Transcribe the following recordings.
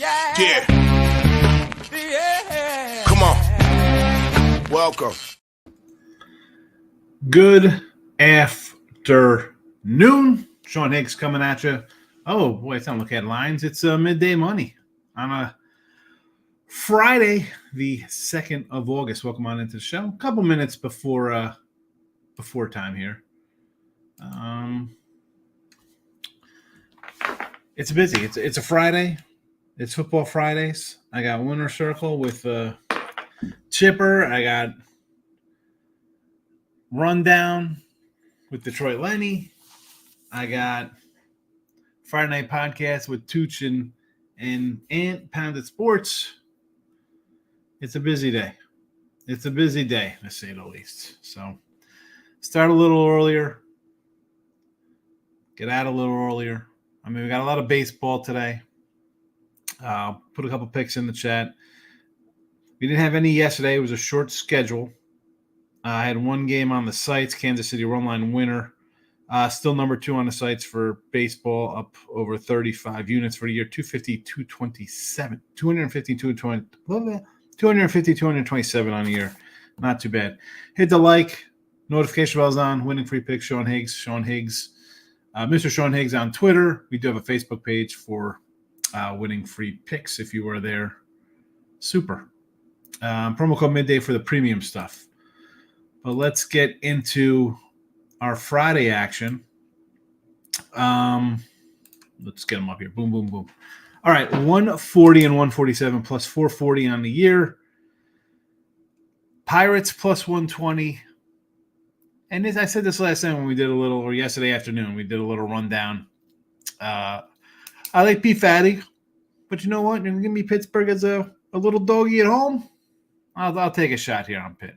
Yeah. Come on. Welcome. Good afternoon. Sean Higgs coming at you. Oh, boy, it's not looking at lines. It's midday money on a Friday, the 2nd of August. Welcome on into the show. A couple minutes before time here. It's busy. It's a Friday. It's Football Fridays. I got Winner Circle with Chipper. I got Rundown with Detroit Lenny. I got Friday Night Podcast with Tooch and Ant, Pounded Sports. It's a busy day. It's a busy day, to say the least. So start a little earlier. Get out a little earlier. I mean, we got a lot of baseball today. Put a couple picks in the chat. We didn't have any yesterday. It was a short schedule. I had one game on the sites, Kansas City run line winner. Still number 2 on the sites for baseball, up over 35 units for the year, 250, 227, 250, 227 on the year. Not too bad. Hit the like, notification bells on, winning free picks, Sean Higgs, Mr. Sean Higgs on Twitter. We do have a Facebook page for winning free picks if you are there. Super. Promo code midday for the premium stuff. But let's get into our Friday action. Let's get them up here. Boom, boom, boom. All right, 140 and 147 plus 440 on the year. Pirates plus 120. And I said this last time when we did a little, or yesterday afternoon, we did a little rundown. I like P. Fatty, but you know what? You're going to give me Pittsburgh as a little doggy at home? I'll take a shot here on Pitt.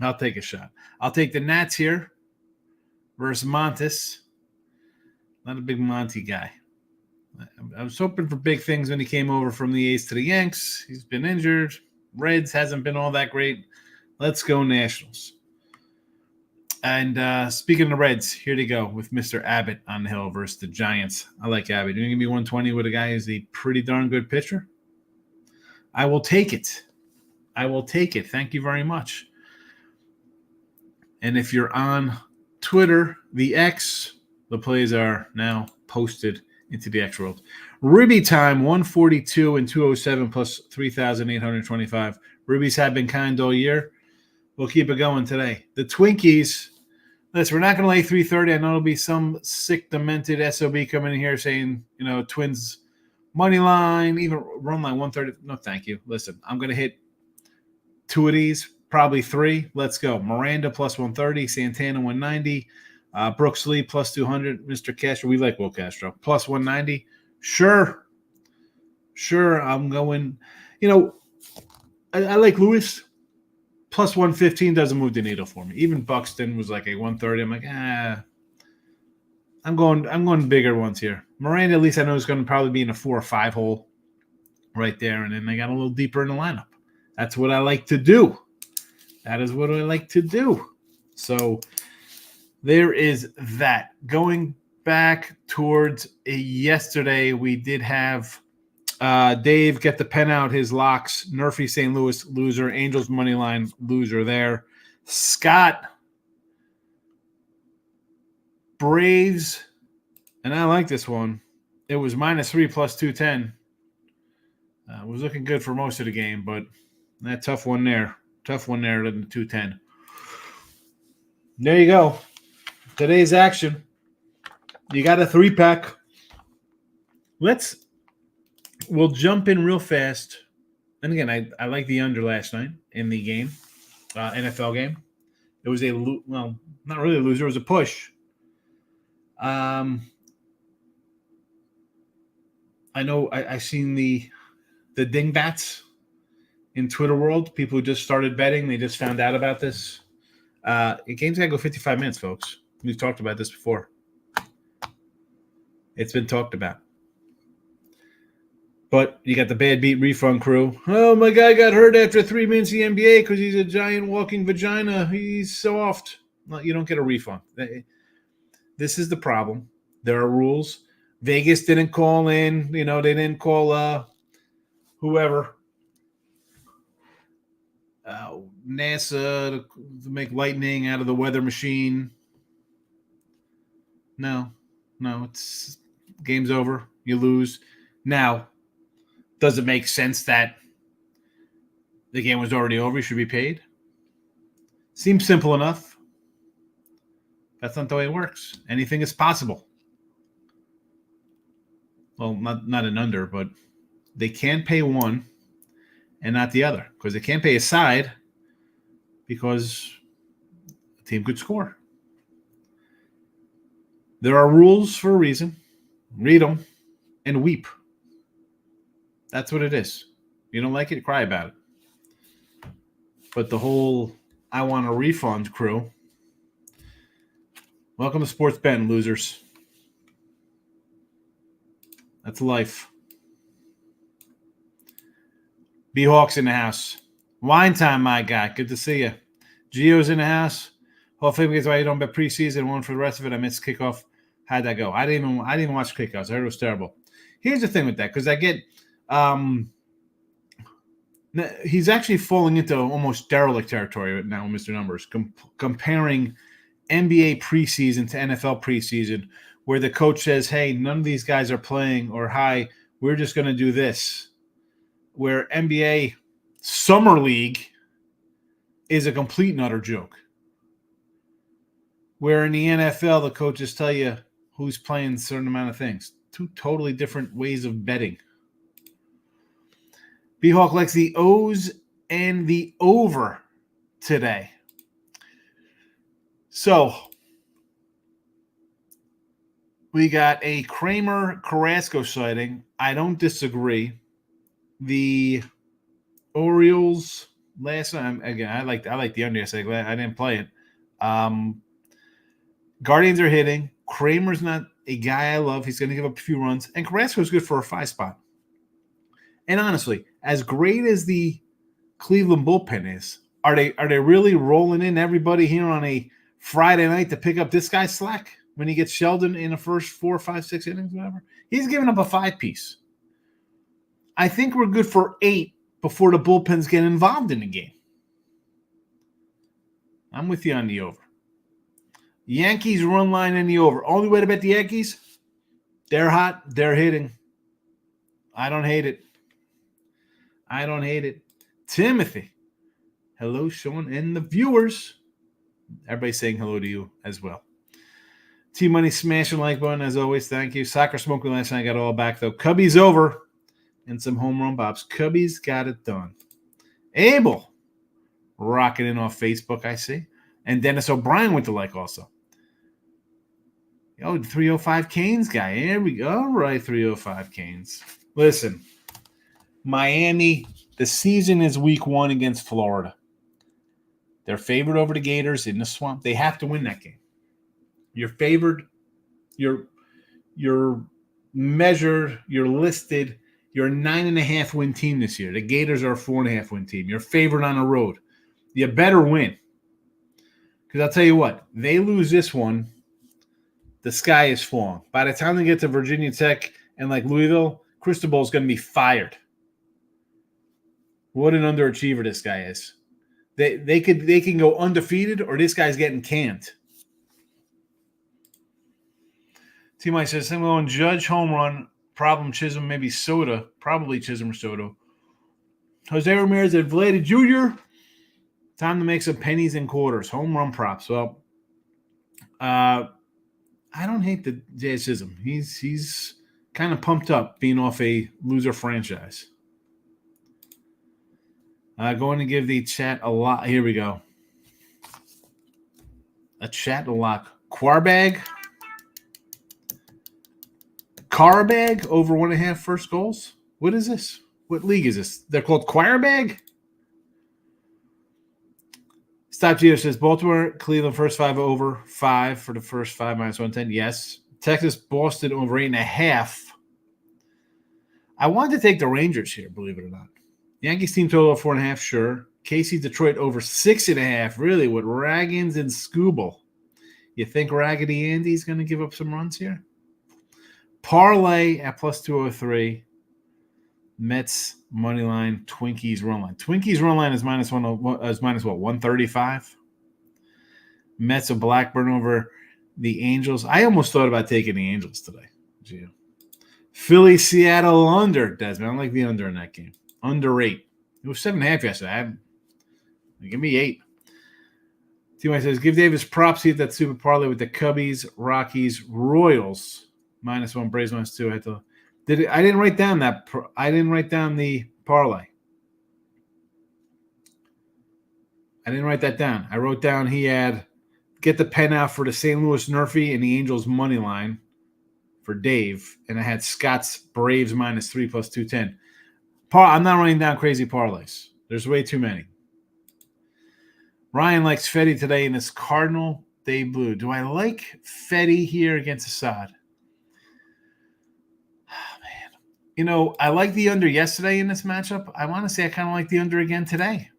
I'll take a shot. I'll take the Nats here versus Montes. Not a big Monty guy. I was hoping for big things when he came over from the A's to the Yanks. He's been injured. Reds hasn't been all that great. Let's go Nationals. And speaking of the Reds, here they go with Mr. Abbott on the hill versus the Giants. I like Abbott. You're going to give me 120 with a guy who's a pretty darn good pitcher? I will take it. Thank you very much. And if you're on Twitter, the X, the plays are now posted into the X world. Ribby time, 142 and 207 plus 3,825. Ribbies have been kind all year. We'll keep it going today. The Twinkies, listen, we're not going to lay 330. I know there'll be some sick, demented SOB coming in here saying, Twins money line, even run line 130. No, thank you. Listen, I'm going to hit 2 of these, probably 3. Let's go. Miranda plus 130, Santana 190, Brooks Lee plus 200, Mr. Castro. We like Will Castro plus 190. Sure. I'm going. I like Lewis. Plus 115 doesn't move the needle for me. Even Buxton was like a 130. I'm like, I'm going bigger ones here. Miranda, at least I know, is going to probably be in a 4 or 5 hole right there. And then they got a little deeper in the lineup. That's what I like to do. That is what I like to do. So there is that. Going back towards yesterday, we did have Dave get the pen out, his locks. Nerfy St. Louis loser. Angels money line loser there. Scott Braves, and I like this one. It was -3 plus 210. Was looking good for most of the game, but that tough one there to the 210. There you go. Today's action. You got a 3-pack. We'll jump in real fast. And again, I like the under last night in the game, NFL game. It was not really a loser. It was a push. I know I seen the dingbats in Twitter world. People who just started betting, they just found out about this. The game's got to go 55 minutes, folks. We've talked about this before. It's been talked about. But you got the bad beat refund crew. Oh, my guy got hurt after 3 minutes in the NBA because he's a giant walking vagina. He's soft. Well, you don't get a refund. This is the problem. There are rules. Vegas didn't call in. They didn't call whoever, NASA to make lightning out of the weather machine. No, it's game's over. You lose. Now, does it make sense that the game was already over? You should be paid. Seems simple enough. That's not the way it works. Anything is possible. Well, not an under, but they can pay one and not the other because they can't pay a side because the team could score. There are rules for a reason. Read them and weep. That's what it is. You don't like it, cry about it. But the whole I want a refund crew, welcome to sports betting, losers. That's life. B-Hawks in the house. Wine time, my guy. Good to see you. Gio's in the house. Hopefully, because why you don't bet preseason. One for the rest of it. I missed kickoff. How'd that go? I didn't even watch kickoffs. I heard it was terrible. Here's the thing with that, because I get he's actually falling into almost derelict territory now, Mr. Numbers, comparing NBA preseason to NFL preseason, where the coach says, hey, none of these guys are playing, or hi, we're just going to do this. Where NBA Summer League is a complete and utter joke. Where in the NFL, the coaches tell you who's playing a certain amount of things. Two totally different ways of betting. B-Hawk likes the O's and the over today. So, we got a Kramer-Carrasco sighting. I don't disagree. The Orioles last time, again, I like the under. I didn't play it. Guardians are hitting. Kramer's not a guy I love. He's going to give up a few runs. And Carrasco's good for a 5 spot. And honestly, as great as the Cleveland bullpen is, are they really rolling in everybody here on a Friday night to pick up this guy's slack when he gets shelled in the first 4, 5, 6 innings, whatever? He's giving up a 5-piece. I think we're good for 8 before the bullpens get involved in the game. I'm with you on the over. Yankees run line in the over. Only way to bet the Yankees, they're hot, they're hitting. I don't hate it. Timothy. Hello, Sean, and the viewers. Everybody's saying hello to you as well. T-Money smashing like button as always. Thank you. Soccer smoking last night. Got it all back, though. Cubbies over and some home run bobs. Cubbies got it done. Abel rocking in off Facebook, I see. And Dennis O'Brien went to like also. Oh, 305 Canes guy. Here we go. All right, 305 Canes. Listen, Miami, the season is week 1 against Florida. They're favored over the Gators in the swamp. They have to win that game. You're favored. You're measured. You're listed. You're a 9.5 win team this year. The Gators are a 4.5 win team. You're favored on the road. You better win. Because I'll tell you what, they lose this one, the sky is falling. By the time they get to Virginia Tech and like Louisville, Cristobal's going to be fired. What an underachiever this guy is. They can go undefeated, or this guy's getting canned. T-Mike says, I'm going Judge home run, problem Chisholm, maybe Soto, probably Chisholm or Soto. Jose Ramirez at Vlad Jr., time to make some pennies and quarters. Home run props. Well, I don't hate the Jazz Chisholm. He's kind of pumped up being off a loser franchise. Going to give the chat a lot. Here we go. A chat a lot. Carbag over 1.5 first goals. What is this? What league is this? They're called Choirbag? Stop Gio says Baltimore, Cleveland, first 5 over 5 for the first 5 minus 110. Yes. Texas, Boston over 8.5. I wanted to take the Rangers here, believe it or not. Yankees team total of 4.5, sure. KC, Detroit over 6.5, really, with Raggins and Scooble. You think Raggedy Andy's going to give up some runs here? Parlay at plus 203. Mets money line, Twinkies run line. Twinkies run line is minus 135. Mets of Blackburn over the Angels. I almost thought about taking the Angels today. Gee. Philly, Seattle under. Desmond, I like the under in that game. Under 8. It was 7.5 yesterday. Give me 8. T.Y. says, give Davis props. See that super parlay with the Cubbies, Rockies, Royals. -1, Braves -2. I didn't write down that. I didn't write down the parlay. I didn't write that down. I wrote down he had get the pen out for the St. Louis Nerfy and the Angels money line for Dave, and I had Scott's Braves -3 + 210. I'm not writing down crazy parlays. There's way too many. Ryan likes Fetty today in his Cardinal debut. Do I like Fetty here against Assad? Oh, man. I like the under yesterday in this matchup. I want to say I kind of like the under again today.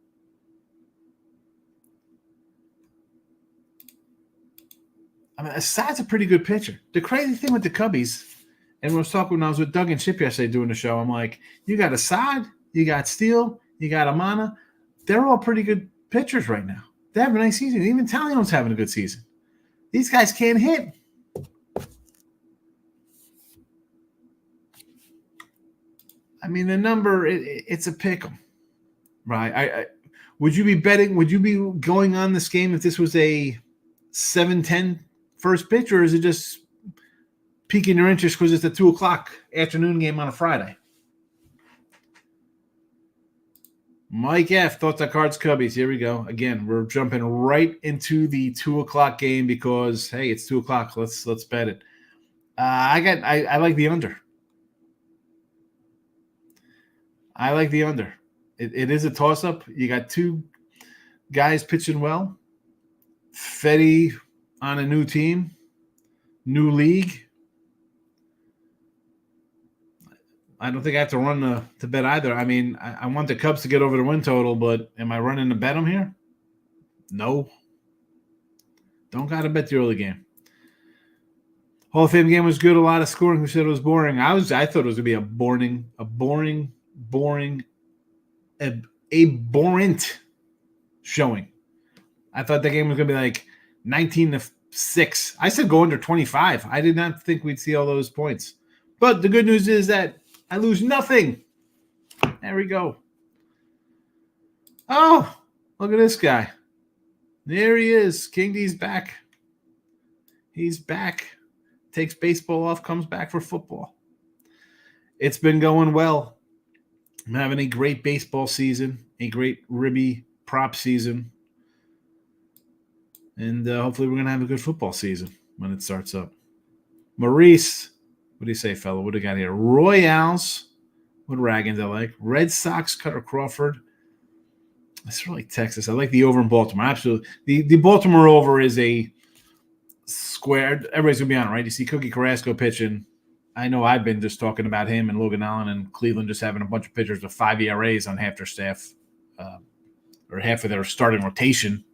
I mean, Assad's a pretty good pitcher. The crazy thing with the Cubbies, and when I was with Doug and Chip yesterday doing the show, I'm like, you got Assad, you got Steele, you got Amana. They're all pretty good pitchers right now. They have a nice season. Even Talion's having a good season. These guys can't hit. I mean, the number, it's a pick 'em. Right? Would you be betting, would you be going on this game if this was a 7-10 first pitch, or is it just piquing your interest because it's a 2 o'clock afternoon game on a Friday? Mike F. Thoughts on Cards Cubbies. Here we go. Again, we're jumping right into the 2 o'clock game because, hey, it's 2 o'clock. Let's bet it. I like the under. I like the under. It is a toss-up. You got two guys pitching well. Fetty on a new team, new league. I don't think I have to run to bet either. I mean, I want the Cubs to get over the win total, but am I running to bet them here? No. Don't got to bet the early game. Hall of Fame game was good. A lot of scoring. Who said it was boring? I thought it was going to be a boring showing. I thought that game was going to be like 19-6. I said go under 25. I did not think we'd see all those points. But the good news is that I lose nothing. There we go. Oh, look at this guy. There he is. King D's back. He's back. Takes baseball off, comes back for football. It's been going well. I'm having a great baseball season, a great Ribby prop season. And hopefully we're going to have a good football season when it starts up. Maurice, what do you say, fella? What do we got here? Royals. What Ragans I like. Red Sox, Cutter Crawford. I sort of like Texas. I like the over in Baltimore. Absolutely. The Baltimore over is a square. Everybody's going to be on it, right? You see Cookie Carrasco pitching. I know I've been just talking about him and Logan Allen and Cleveland just having a bunch of pitchers with 5 ERAs on half their staff or half of their starting rotation.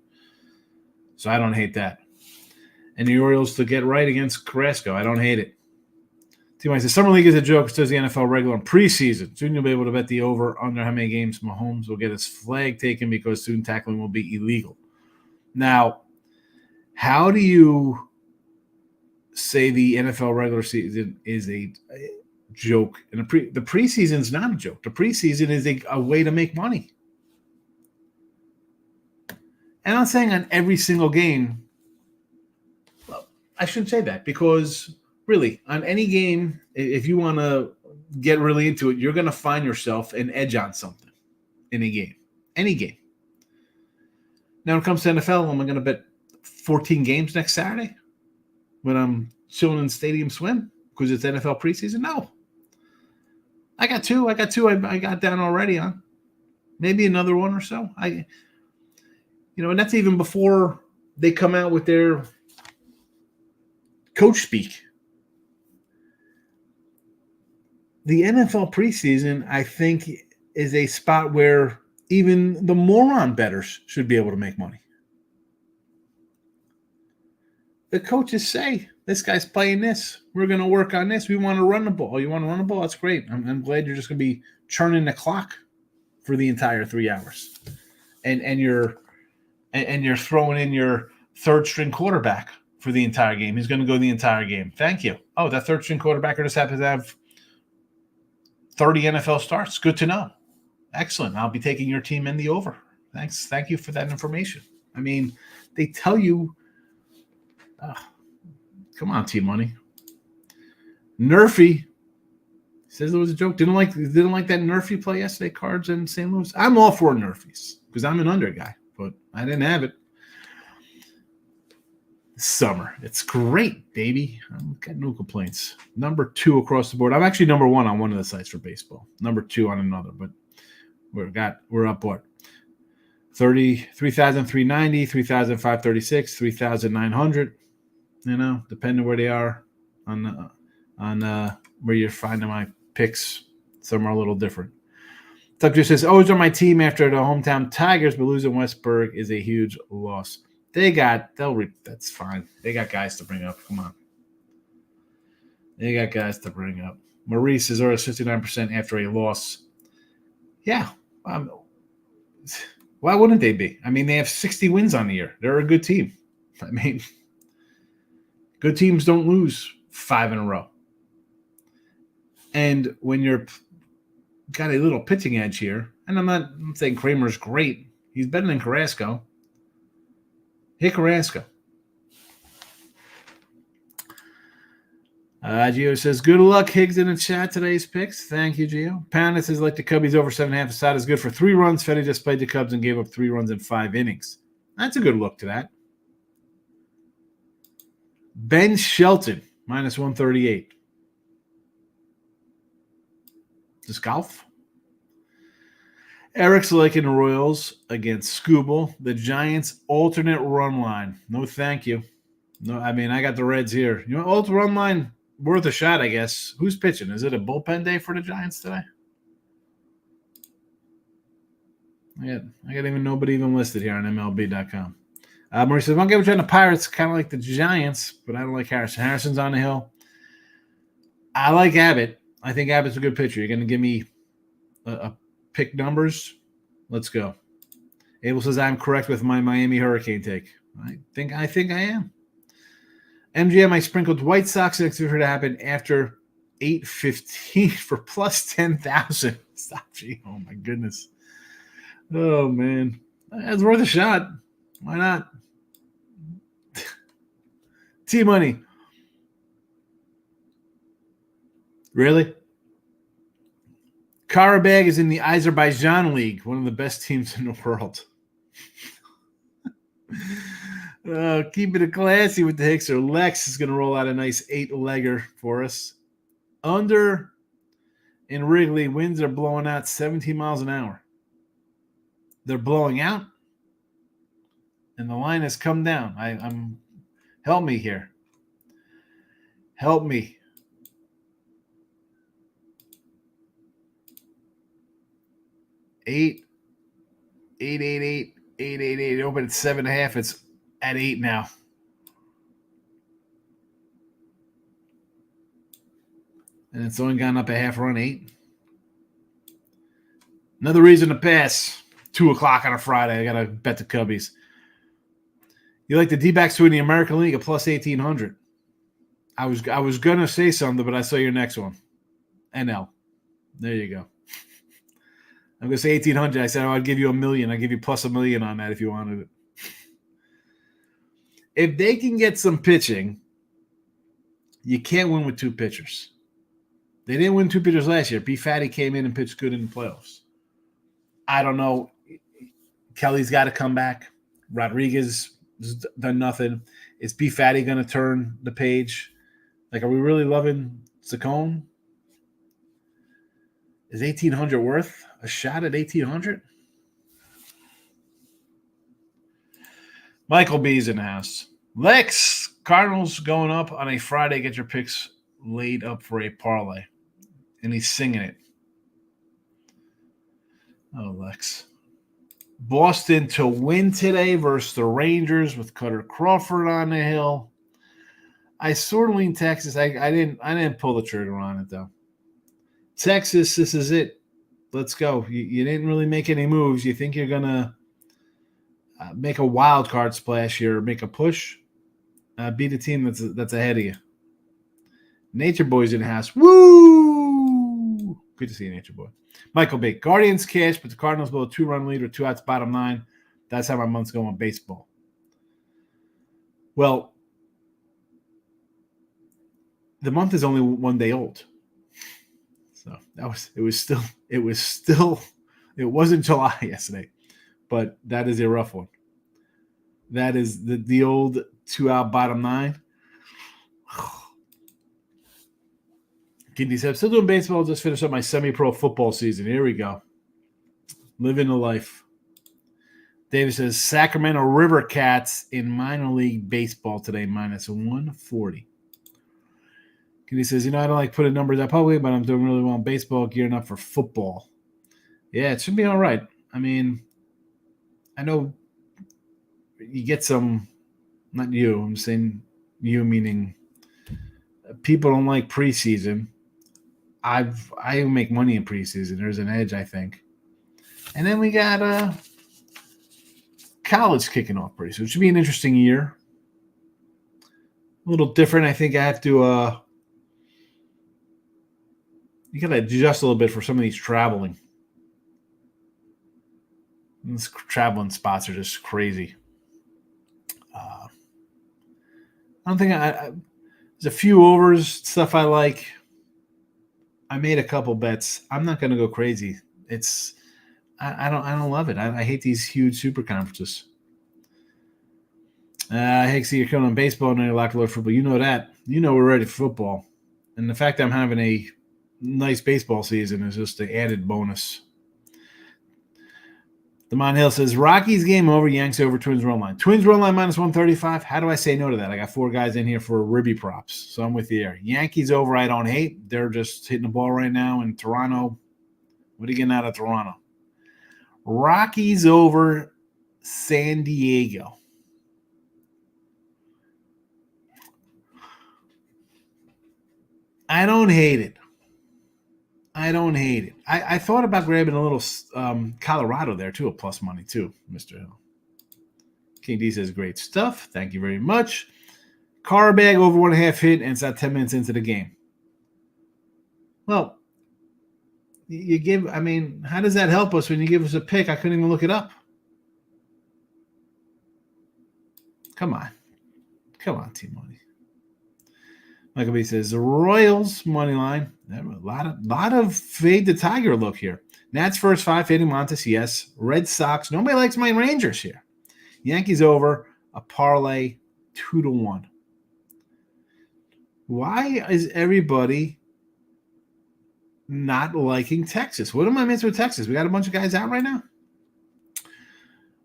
So I don't hate that. And the Orioles to get right against Carrasco. I don't hate it. T-Mike says, Summer League is a joke. So does the NFL regular and preseason. Soon you'll be able to bet the over under how many games Mahomes will get his flag taken because soon tackling will be illegal. Now, how do you say the NFL regular season is a joke? And the preseason is not a joke. The preseason is a way to make money. And I'm saying on every single game, well, I shouldn't say that because really on any game, if you want to get really into it, you're going to find yourself an edge on something in a game, any game. Now when it comes to NFL, am I going to bet 14 games next Saturday when I'm chilling in Stadium Swim because it's NFL preseason? No. I got two. I got down already on. Maybe another one or so. And that's even before they come out with their coach speak. The NFL preseason, I think, is a spot where even the moron bettors should be able to make money. The coaches say This guy's playing this. We're going to work on this. We want to run the ball. You want to run the ball? That's great. I'm glad you're just going to be churning the clock for the entire 3 hours. And you're throwing in your third string quarterback for the entire game. He's going to go the entire game. Thank you. Oh, that third string quarterback just happens to have 30 NFL starts. Good to know. Excellent. I'll be taking your team in the over. Thanks. Thank you for that information. I mean, they tell you. Come on, T-Money. Nerfy says it was a joke. Didn't like that Nerfy play yesterday, Cards in St. Louis. I'm all for Nerfies because I'm an under guy, but I didn't have it. Summer. It's great, baby. I've got no complaints. Number 2 across the board. I'm actually number 1 on one of the sites for baseball. Number 2 on another, but we're up what? 3,390, 3,536, 3,900. You know, depending where they are on where you're finding my picks. Some are a little different. Tucker says, always on my team after the hometown Tigers, but losing Westberg is a huge loss. That's fine. They got guys to bring up. Come on. They got guys to bring up. Maurice is already 59% after a loss. Yeah. Why wouldn't they be? I mean, they have 60 wins on the year. They're a good team. I mean, good teams don't lose 5 in a row. And when you're got a little pitching edge here, and I'm saying Kramer's great. He's better than Carrasco. Hit Carrasco. Gio says, good luck, Higgs, in the chat. Today's picks. Thank you, Gio. Poundit says, like the Cubbies over 7.5. Asad is good for 3 runs. Fetty just played the Cubs and gave up 3 runs in 5 innings. That's a good look to that. Ben Shelton, minus 138. Just golf. Eric's liking the Royals against Scooble. The Giants' alternate run line. No, thank you. No, I mean, I got the Reds here. You know, alternate run line, worth a shot, I guess. Who's pitching? Is it a bullpen day for the Giants today? I got even nobody even listed here on MLB.com. Murray says, I'll get with you on the Pirates, kind of like the Giants, but I don't like Harrison. Harrison's on the hill. I like Abbott. I think Abbott's a good pitcher. You're going to give me a pick numbers? Let's go. Abel says, I'm correct with my Miami Hurricane take. I think I am. MGM, I sprinkled White Sox and expected to happen after 8:15 for plus 10,000. Stop, gee. Oh, my goodness. Oh, man. That's worth a shot. Why not? T-Money. Really? Karabag is in the Azerbaijan League, one of the best teams in the world. Keeping it classy with the Hickser. Lex is going to roll out a nice 8-legger for us. Under in Wrigley, winds are blowing out 17 miles an hour. They're blowing out, and the line has come down. I'm help me here. Help me. 8, 888, 888. Open at 7.5. It's at 8 now. And it's only gone up a half run, 8. Another reason to pass. 2 o'clock on a Friday. I got to bet the Cubbies. You like the D-backs to win the American League at plus 1,800. I was going to say something, but I saw your next one. NL. There you go. I'm going to say 1,800. I said, I'd give you $1 million. I'd give you plus $1 million on that if you wanted it. If they can get some pitching, you can't win with 2 pitchers. They didn't win 2 pitchers last year. B. Fatty came in and pitched good in the playoffs. I don't know. Kelly's got to come back. Rodriguez has done nothing. Is B. Fatty going to turn the page? Like, are we really loving Saccone? Is 1,800 worth a shot at 1,800? Michael B's in the house. Lex, Cardinals going up on a Friday. Get your picks laid up for a parlay. And he's singing it. Oh, Lex. Boston to win today versus the Rangers with Cutter Crawford on the hill. I sort of lean Texas. I didn't pull the trigger on it though. Texas, this is it. Let's go. You didn't really make any moves. You think you're gonna make a wild card splash here, make a push, beat a team that's ahead of you. Nature Boy's in the house. Woo! Good to see you, Nature Boy. Michael B. Guardians cash, but the Cardinals blow a 2-run lead or 2 outs, bottom 9. That's how my month's going on baseball. Well, the month is only 1 day old. So it wasn't July yesterday, but that is a rough one. That is the old 2 out bottom 9. Kindy said, still doing baseball, just finished up my semi-pro football season. Here we go. Living the life. David says, Sacramento River Cats in minor league baseball today, minus 140. He says, I don't like putting numbers out publicly, but I'm doing really well in baseball, gearing up for football. Yeah, it should be all right. I mean, I know you get some, not you, I'm saying you meaning people don't like preseason. I make money in preseason. There's an edge, I think. And then we got college kicking off pretty soon. It should be an interesting year. A little different. I think I have to you got to adjust a little bit for some of these traveling. These traveling spots are just crazy. I don't think there's a few overs, stuff I like. I made a couple bets. I'm not going to go crazy. I don't love it. I hate these huge super conferences. I hate to see you coming on baseball and you're locked to football. You know that. You know we're ready for football. And the fact that I'm having a nice baseball season is just an added bonus. Damon Hill says, Rockies game over, Yanks over, Twins run line. Twins run line minus 135. How do I say no to that? I got 4 guys in here for Ribby props, so I'm with you there. Yankees over, I don't hate. They're just hitting the ball right now in Toronto. What are you getting out of Toronto? Rockies over, San Diego. I don't hate it. I thought about grabbing a little Colorado there, too, a plus money, too, Mr. Hill. King D says, great stuff. Thank you very much. Car bag over 1.5 hit, and it's at 10 minutes into the game. Well, how does that help us when you give us a pick? I couldn't even look it up. Come on, T-Money. Michael B says, the Royals money line. A lot of fade the Tiger look here. Nats first 5, fading Montes, yes. Red Sox. Nobody likes my Rangers here. Yankees over, a parlay 2-1. Why is everybody not liking Texas? What am I missing with Texas? We got a bunch of guys out right now.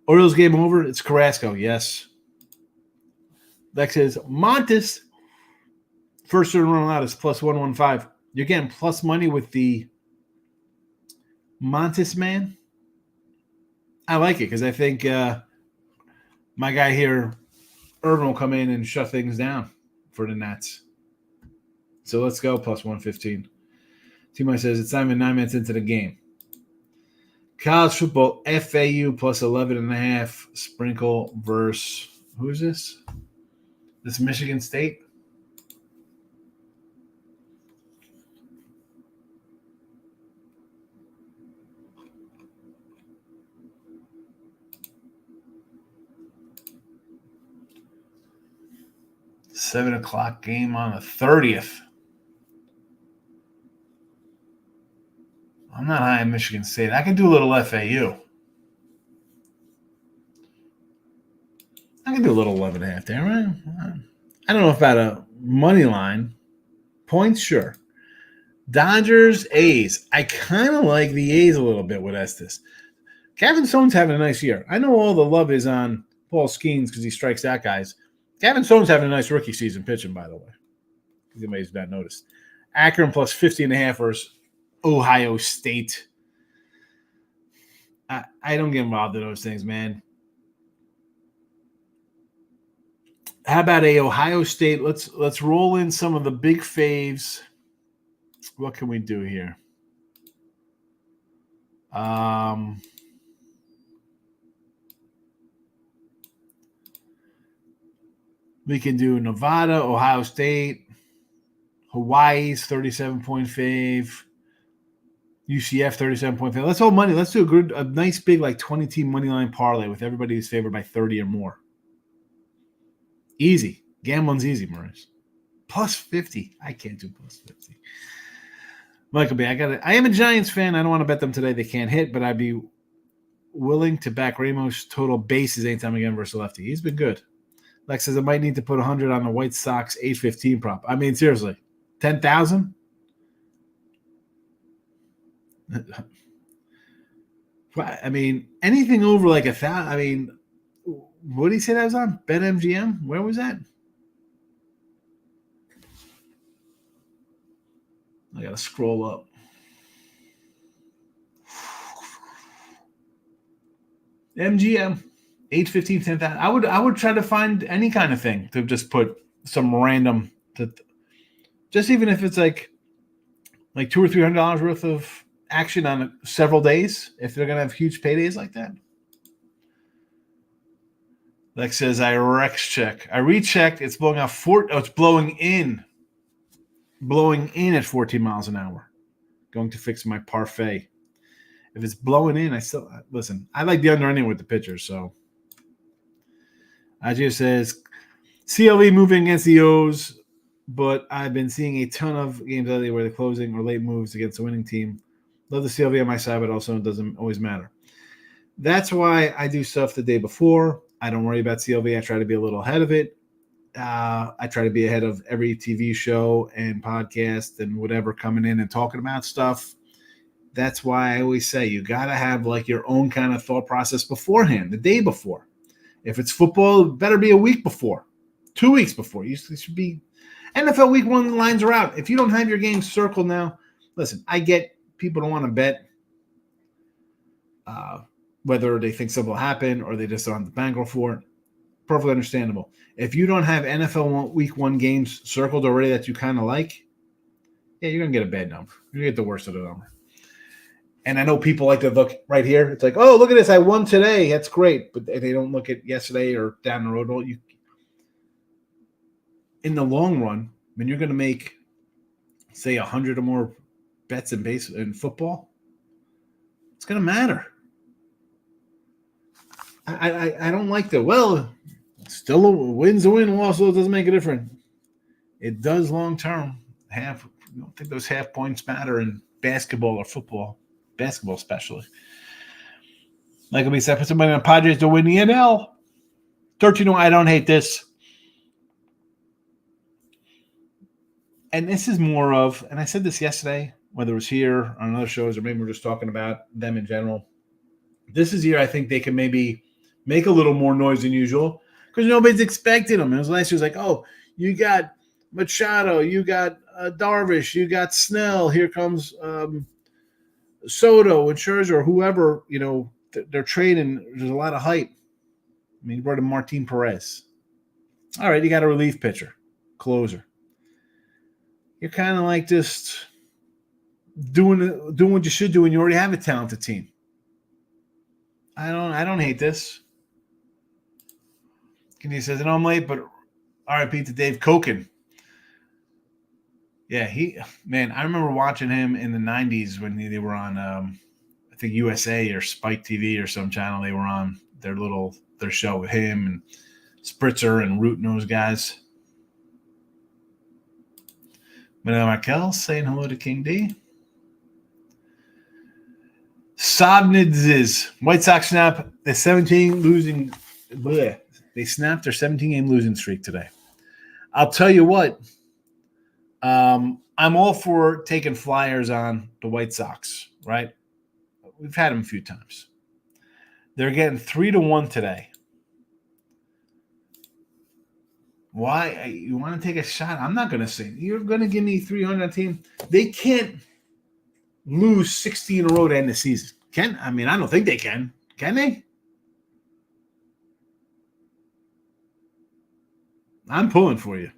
Orioles game over. It's Carrasco, yes. Lex says, Montes. First run out is plus 115. You're getting plus money with the Montes man. I like it because I think my guy here, Irvin, will come in and shut things down for the Nats. So let's go plus 115. T-Mike says it's not even 9 minutes into the game. College football, FAU plus 11.5. Sprinkle versus, who is this? This Michigan State? $7:00 game on the 30th. I'm not high in Michigan State. I can do a little FAU. I can do a little 11.5 there, right? I don't know about a money line. Points, sure. Dodgers, A's. I kind of like the A's a little bit with Estes. Gavin Stone's having a nice year. I know all the love is on Paul Skeens because he strikes out guys. Gavin Stone's having a nice rookie season pitching, by the way. If anybody's not noticed. Akron plus 50.5 versus Ohio State. I don't get involved in those things, man. How about a Ohio State? Let's roll in some of the big faves. What can we do here? We can do Nevada, Ohio State, Hawaii's 37-point fave, UCF 37-point fave. Let's hold money. Let's do a nice big like 20-team money line parlay with everybody who's favored by 30 or more. Easy. Gambling's easy, Maurice. Plus 50. I can't do plus 50. Michael B, I am a Giants fan. I don't want to bet them today. They can't hit, but I'd be willing to back Ramos total bases anytime again versus lefty. He's been good. Lex says I might need to put 100 on the White Sox 8-15 prop. I mean, seriously, 10,000? I mean, anything over like 1,000. I mean, what did he say that was on? BetMGM? Where was that? I got to scroll up. MGM. 8-15, 10,000. I would try to find any kind of thing to just put some random just even if it's like $200 or $300 worth of action on several days, if they're gonna have huge paydays like that. Lex says I rechecked. It's blowing out it's blowing in at 14 miles an hour. Going to fix my parfait. If it's blowing in, I still listen. I like the under anyway with the pitchers, so. Ajay says, CLE moving against the O's, but I've been seeing a ton of games lately where the closing or late moves against the winning team. Love the CLV on my side, but also it doesn't always matter. That's why I do stuff the day before. I don't worry about CLV. I try to be a little ahead of it. I try to be ahead of every TV show and podcast and whatever coming in and talking about stuff. That's why I always say you got to have like your own kind of thought process beforehand, the day before. If it's football, it better be a week before, 2 weeks before. You should be NFL week 1 lines are out. If you don't have your game circled now, listen, I get people don't want to bet whether they think something will happen or they just don't have the bankroll for it. Perfectly understandable. If you don't have NFL week 1 games circled already that you kind of like, yeah, you're going to get a bad number. You're going to get the worst of the number. And I know people like to look right here. It's like, oh, look at this. I won today. That's great. But they don't look at yesterday or down the road. In the long run, when you're going to make, say, 100 or more bets in football, it's going to matter. I don't like still a win's a win, loss, so it doesn't make a difference. It does long term. I don't think those half points matter in basketball or football. Basketball especially. Like we said, put somebody on Padres to win the NL. 13-1, I don't hate this. And this is more of, and I said this yesterday, whether it was here on other shows or maybe we're just talking about them in general. This is year I think they can maybe make a little more noise than usual because nobody's expecting them. It was last year, like, oh, you got Machado, you got Darvish, you got Snell, here comes Soto and Scherzer or whoever, they're trading. There's a lot of hype. I mean, you brought in Martin Perez. All right, you got a relief pitcher, closer. You're kind of like just doing what you should do when you already have a talented team. I don't hate this. Kenny says, I'm late, but RIP to Dave Koken. Yeah, I remember watching him in the 90s when they were on, I think USA or Spike TV or some channel. They were on their show with him and Spritzer and Root and those guys. Madame Markel saying hello to King D. Sobnidz's White Sox snap the 17 losing. Bleh, they snapped their 17-game losing streak today. I'll tell you what. I'm all for taking flyers on the White Sox, right? We've had them a few times. They're getting 3-1 today. Why? You want to take a shot? I'm not going to say. You're going to give me 300 on a team. They can't lose 16 in a row to end the season. I don't think they can. Can they? I'm pulling for you.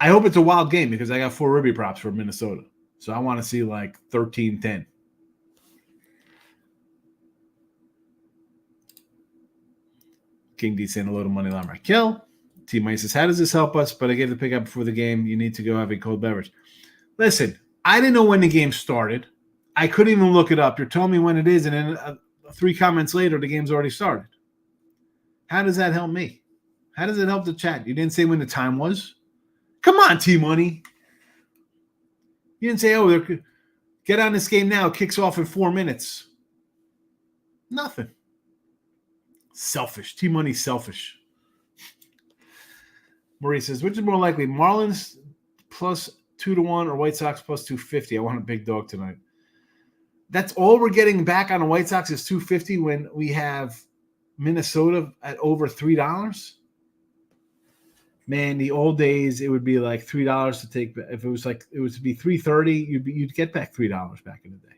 I hope it's a wild game because I got 4 Ribby props for Minnesota. So I want to see like 13-10. King D saying hello to Moneyline Raquel. T-Mike says, how does this help us? But I gave the pick up before the game. You need to go have a cold beverage. Listen, I didn't know when the game started. I couldn't even look it up. You're telling me when it is, and then 3 comments later, the game's already started. How does that help me? How does it help the chat? You didn't say when the time was? Come on, T-Money. You didn't say, oh, get on this game now. It kicks off in 4 minutes. Nothing. Selfish. T-Money's selfish. Marie says, which is more likely, Marlins plus 2-1 or White Sox plus 250? I want a big dog tonight. That's all we're getting back on the White Sox is 250 when we have Minnesota at over $3. Man, the old days, it would be like $3 to take. If it was like it was to be $3.30, you'd get back $3 back in the day.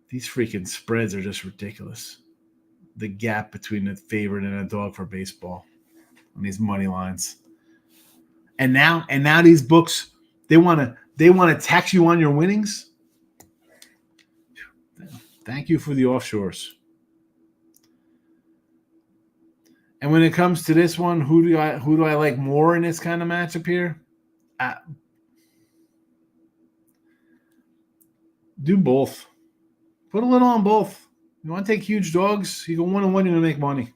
These freaking spreads are just ridiculous. The gap between the favorite and a dog for baseball on these money lines. And now these books, they want to tax you on your winnings. Thank you for the offshores. And when it comes to this one, who do I like more in this kind of matchup here? Do both. Put a little on both. You want to take huge dogs? You go 1-1, you're going to make money.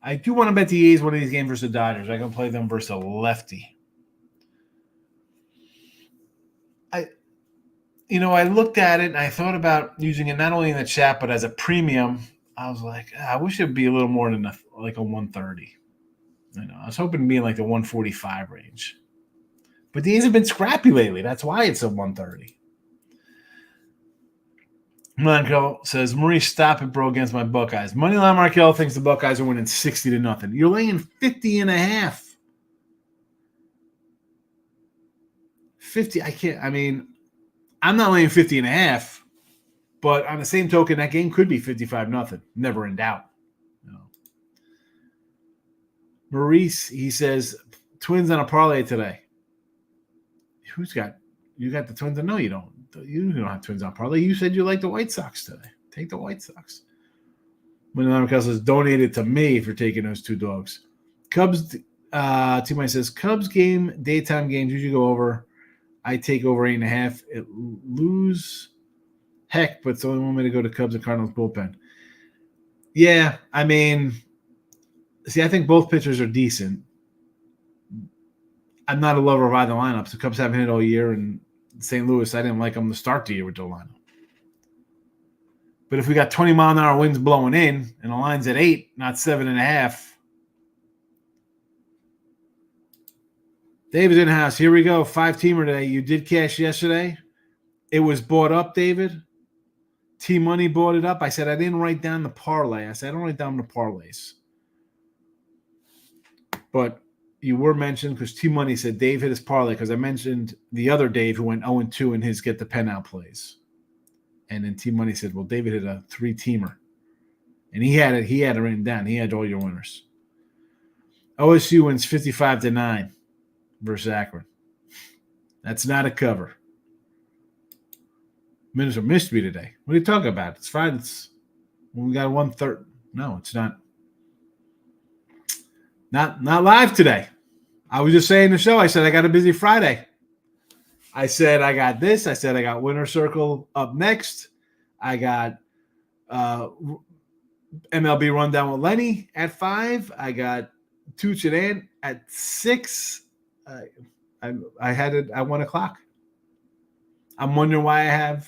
I do want to bet the A's one of these games versus the Dodgers. I can play them versus a lefty. I looked at it and I thought about using it not only in the chat but as a premium. I was like, I wish it would be a little more than like a 130. I was hoping to be in like the 145 range. But the A's have been scrappy lately. That's why it's a 130. Markel says, Maurice, stop it, bro, against my Buckeyes. Moneyline Markel thinks the Buckeyes are winning 60-0. You're laying 50.5. 50, I can't. I mean, I'm not laying 50.5. But on the same token, that game could be 55-0. Never in doubt. Maurice, he says, Twins on a parlay today. You got the Twins? No, you don't. You don't have Twins on parlay. You said you like the White Sox today. Take the White Sox. When the Markel says, donate it to me if you're taking those 2 dogs. Cubs, T-Mike says, Cubs game, daytime games usually go over. I take over 8.5. It lose. Heck, but it's the only one way to go to Cubs and Cardinals bullpen. Yeah, I mean, I think both pitchers are decent. I'm not a lover of either lineups. The Cubs haven't hit all year, and St. Louis, I didn't like them to start the year with their lineup. But if we got 20-mile-an-hour winds blowing in and the line's at 8, not 7.5. David's in the house. Here we go. 5-teamer today. You did cash yesterday. It was bought up, David. T-Money bought it up. I said I didn't write down the parlay. I said I don't write down the parlays. But you were mentioned because T-Money said Dave hit his parlay because I mentioned the other Dave who went 0-2 in his get the pen out plays. And then T-Money said, well, David hit a 3-teamer. And he had it written down. He had all your winners. OSU wins 55-9 versus Akron. That's not a cover. Minnesota missed me today. What are you talking about? It's fine. We got 1/3. No, it's not. Not live today. I was just saying the show. I said I got a busy Friday. I said I got this. I said I got Winner Circle up next. I got MLB Rundown with Lenny at 5. I got Tooch and Ant at 6. I had it at 1 o'clock. I'm wondering why I have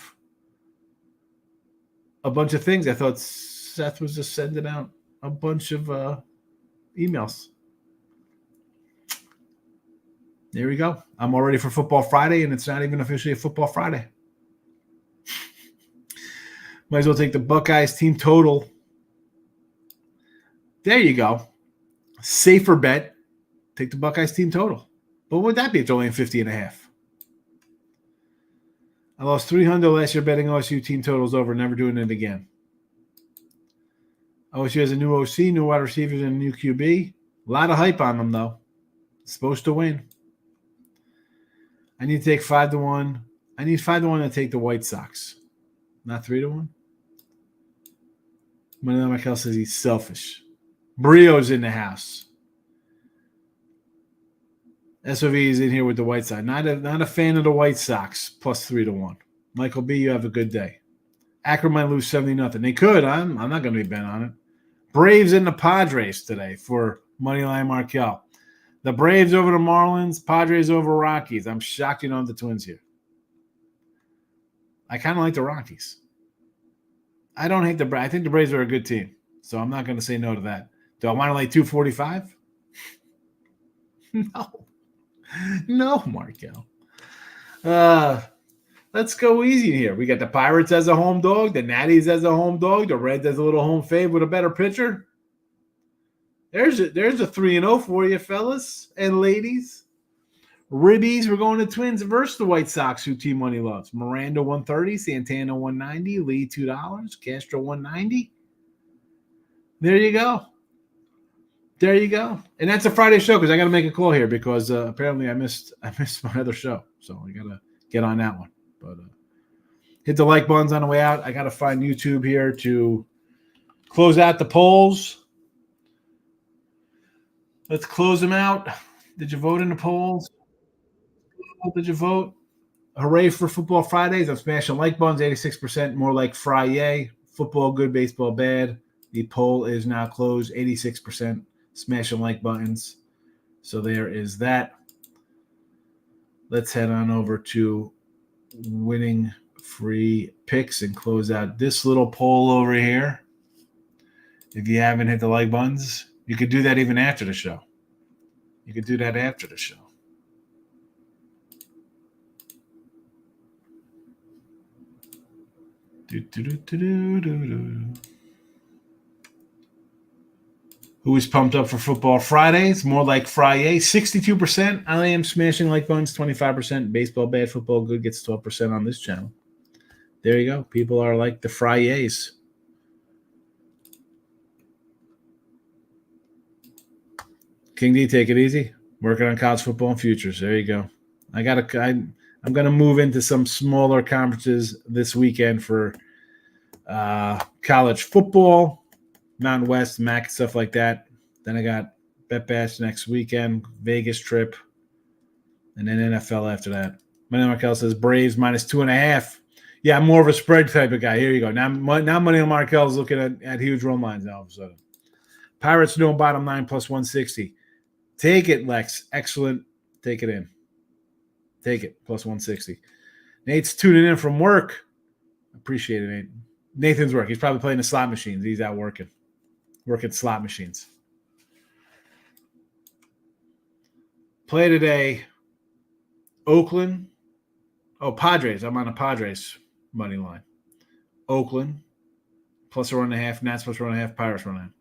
a bunch of things. I thought Seth was just sending out a bunch of emails. There we go. I'm all ready for Football Friday, and it's not even officially a Football Friday. Might as well take the Buckeyes team total. There you go. Safer bet. Take the Buckeyes team total. But what would that be? It's only 50.5. I lost $300 last year betting OSU team totals over, never doing it again. OSU has a new OC, new wide receivers, and a new QB. A lot of hype on them, though. It's supposed to win. I need to take 5-1. I need 5-1 to take the White Sox. Not 3-1. Michael says he's selfish. Brio's in the house. SOV is in here with the White Sox. Not a fan of the White Sox. Plus 3-1. Michael B, you have a good day. Akron might lose 70-0. They could. I'm not going to be bent on it. Braves and the Padres today for Moneyline Markel. The Braves over the Marlins, Padres over Rockies. I'm shocked you don't have the Twins here. I kind of like the Rockies. I don't hate the Braves. I think the Braves are a good team, so I'm not going to say no to that. Do I want to lay 245? No, Markel. Let's go easy here. We got the Pirates as a home dog, the Natties as a home dog, the Reds as a little home fave with a better pitcher. There's a 3-0 for you, fellas and ladies. Ribbies, we're going to Twins versus the White Sox, who Team Money loves. Miranda, $130, Santana, $190, Lee, $2, Castro, $190. There you go. There you go. And that's a Friday show because I got to make a call here because apparently I missed my other show. So I got to get on that one. But hit the like buttons on the way out. I got to find YouTube here to close out the polls. Let's close them out. Did you vote in the polls? Did you vote? Hooray for Football Fridays. I'm smashing like buttons, 86%, more like Friday. Football good, baseball bad. The poll is now closed, 86%. Smashing like buttons. So there is that. Let's head on over to winning free picks and close out this little poll over here. If you haven't hit the like buttons, you could do that even after the show. You could do that after the show. Who is pumped up for Football Fridays? More like Friday. 62%. I am smashing like buttons. 25%. Baseball bad, football good gets 12% on this channel. There you go. People are like the Fridays. King D, take it easy. Working on college football and futures. There you go. I'm gonna move into some smaller conferences this weekend for college football, Mountain West, MAC, stuff like that. Then I got Bet Bash next weekend, Vegas trip, and then NFL after that. Money Markel says Braves minus 2.5. Yeah, I'm more of a spread type of guy. Here you go. Now Money Markel is looking at huge run lines now all of a sudden. Pirates doing bottom 9 plus 160. Take it, Lex. Excellent. Take it in. Take it. Plus 160. Nate's tuning in from work. Appreciate it, Nate. Nathan's work. He's probably playing the slot machines. He's out working slot machines. Play today. Oakland. Oh, Padres. I'm on a Padres money line. Oakland. Plus 1.5. Nats plus 1.5. Pirates 1.5.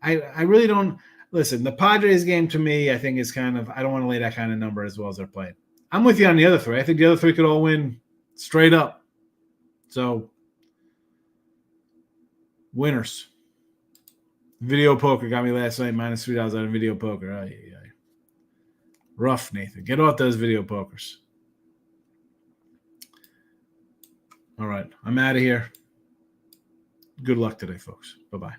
I really don't. Listen, the Padres game to me, I think is kind of, I don't want to lay that kind of number as well as they're playing. I'm with you on the other three. I think the other three could all win straight up. So, winners. Video poker got me last night, minus $3 on video poker. Rough, Nathan. Get off those video pokers. All right. I'm out of here. Good luck today, folks. Bye-bye.